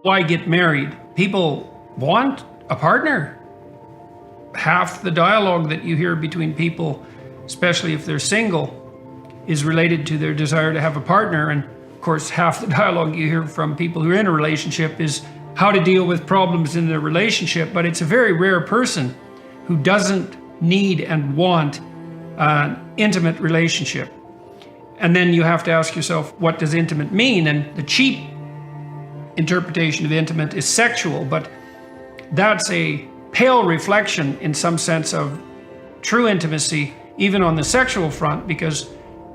Why get married? People want a partner. Half the dialogue that you hear between people, especially if they're single, is related to their desire to have a partner. And of course, half the dialogue you hear from people who are in a relationship is how to deal with problems in their relationship. But it's a very rare person who doesn't need and want an intimate relationship. And then you have to ask yourself, what does intimate mean? And the cheap interpretation of intimate is sexual, but that's a pale reflection in some sense of true intimacy, even on the sexual front, because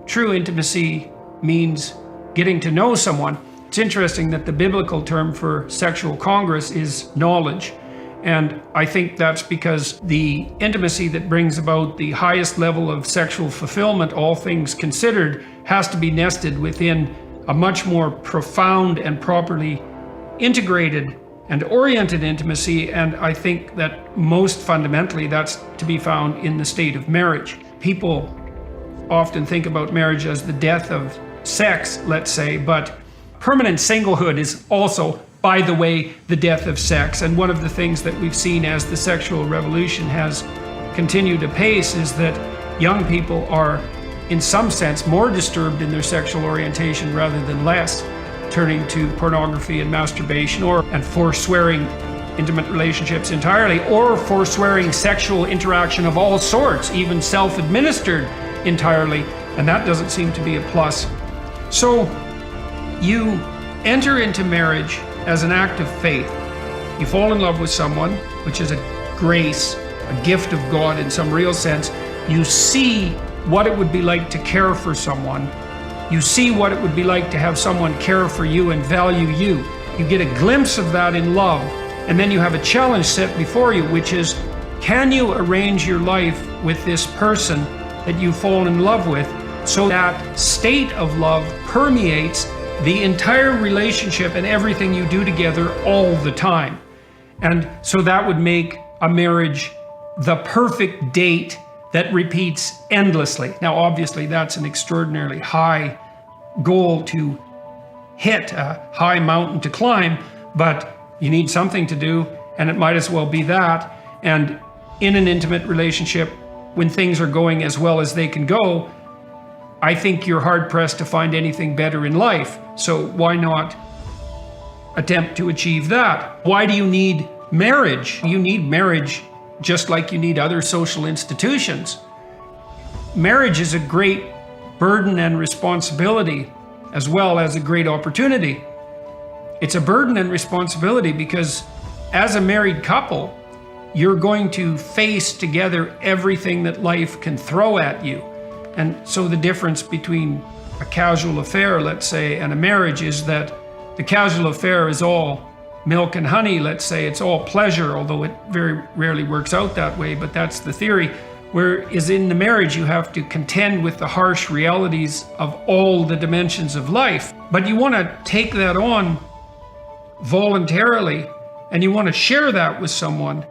true intimacy means getting to know someone. It's interesting that the biblical term for sexual congress is knowledge. And I think that's because the intimacy that brings about the highest level of sexual fulfillment, all things considered, has to be nested within a much more profound and properly integrated and oriented intimacy. And I think that most fundamentally that's to be found in the state of marriage. People often think about marriage as the death of sex, let's say, but permanent singlehood is also, by the way, the death of sex. And one of the things that we've seen as the sexual revolution has continued apace is that young people are, in some sense, more disturbed in their sexual orientation rather than less, turning to pornography and masturbation, and forswearing intimate relationships entirely, or forswearing sexual interaction of all sorts, even self-administered entirely. And that doesn't seem to be a plus. So you enter into marriage as an act of faith. You fall in love with someone, which is a grace, a gift of God in some real sense. You see what it would be like to care for someone. You see what it would be like to have someone care for you and value you. You get a glimpse of that in love, and then you have a challenge set before you, which is, can you arrange your life with this person that you've fallen in love with so that state of love permeates the entire relationship and everything you do together all the time? And so that would make a marriage the perfect date that repeats endlessly. Now, obviously, that's an extraordinarily high goal to hit, a high mountain to climb, but you need something to do, and it might as well be that. And in an intimate relationship, when things are going as well as they can go, I think you're hard-pressed to find anything better in life. So why not attempt to achieve that? Why do you need marriage? You need marriage just like you need other social institutions. Marriage is a great burden and responsibility, as well as a great opportunity. It's a burden and responsibility because as a married couple, you're going to face together everything that life can throw at you. And so the difference between a casual affair, let's say, and a marriage is that the casual affair is all milk and honey, let's say. It's all pleasure, although it very rarely works out that way, but that's the theory. Whereas in the marriage, you have to contend with the harsh realities of all the dimensions of life. But you want to take that on voluntarily, and you want to share that with someone.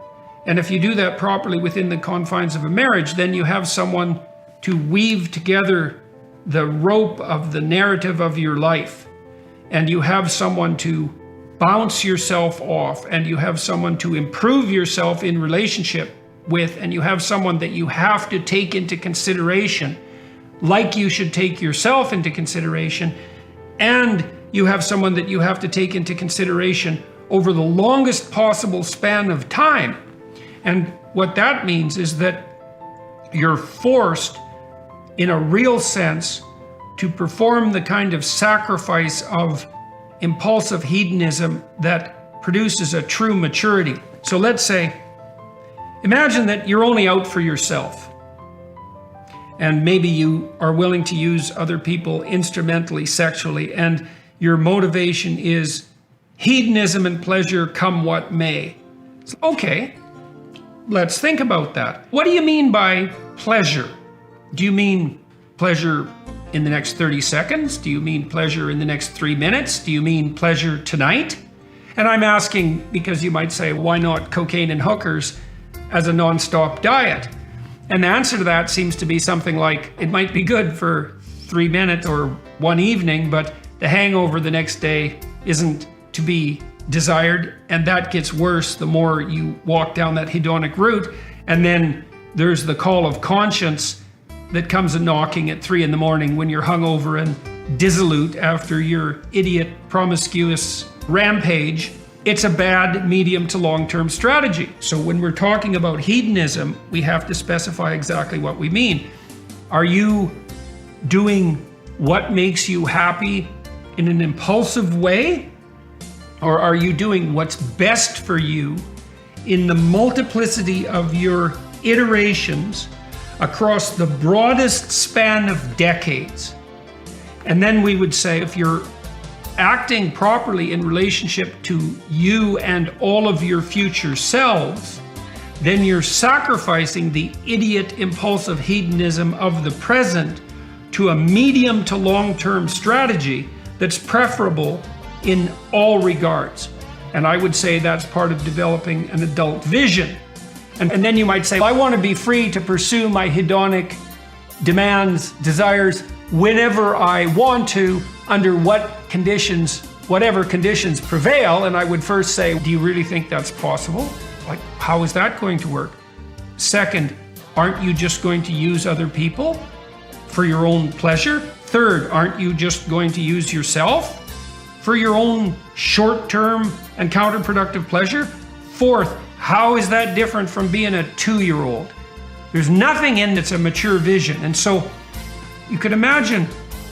And if you do that properly within the confines of a marriage, then you have someone to weave together the rope of the narrative of your life. And you have someone to bounce yourself off, and you have someone to improve yourself in relationship with, and you have someone that you have to take into consideration, like you should take yourself into consideration, and you have someone that you have to take into consideration over the longest possible span of time. And what that means is that you're forced, in a real sense, to perform the kind of sacrifice of impulsive hedonism that produces a true maturity. So let's say, imagine that you're only out for yourself, and maybe you are willing to use other people instrumentally sexually, and your motivation is hedonism and pleasure come what may. So, okay, let's think about that. What do you mean by pleasure? Do you mean pleasure in the next 30 seconds? Do you mean pleasure in the next 3 minutes? Do you mean pleasure tonight? And I'm asking because you might say, why not cocaine and hookers as a non-stop diet? And the answer to that seems to be something like, it might be good for 3 minutes or one evening, but the hangover the next day isn't to be desired, and that gets worse the more you walk down that hedonic route. And then there's the call of conscience that comes a knocking at 3 a.m. when you're hungover and dissolute after your idiot promiscuous rampage. It's a bad medium to long-term strategy. So when we're talking about hedonism, we have to specify exactly what we mean. Are you doing what makes you happy in an impulsive way? Or are you doing what's best for you in the multiplicity of your iterations across the broadest span of decades? And then we would say, if you're acting properly in relationship to you and all of your future selves, then you're sacrificing the idiot impulsive hedonism of the present to a medium to long-term strategy that's preferable in all regards. And I would say that's part of developing an adult vision. And then you might say, I want to be free to pursue my hedonic demands, desires, whenever I want to, under what conditions, whatever conditions prevail. And I would first say, do you really think that's possible? Like, how is that going to work? Second, aren't you just going to use other people for your own pleasure? Third, aren't you just going to use yourself for your own short-term and counterproductive pleasure? Fourth, how is that different from being a 2-year-old? There's nothing in that's a mature vision. And so you could imagine,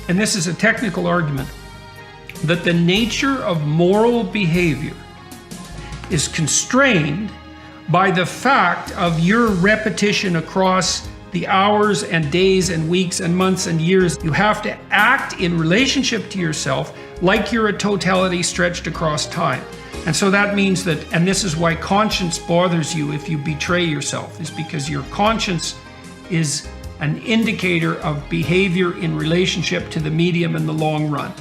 and this is a technical argument, that the nature of moral behavior is constrained by the fact of your repetition across the hours and days and weeks and months and years. You have to act in relationship to yourself like you're a totality stretched across time. And so that means that, and this is why conscience bothers you if you betray yourself, is because your conscience is an indicator of behavior in relationship to the medium in the long run.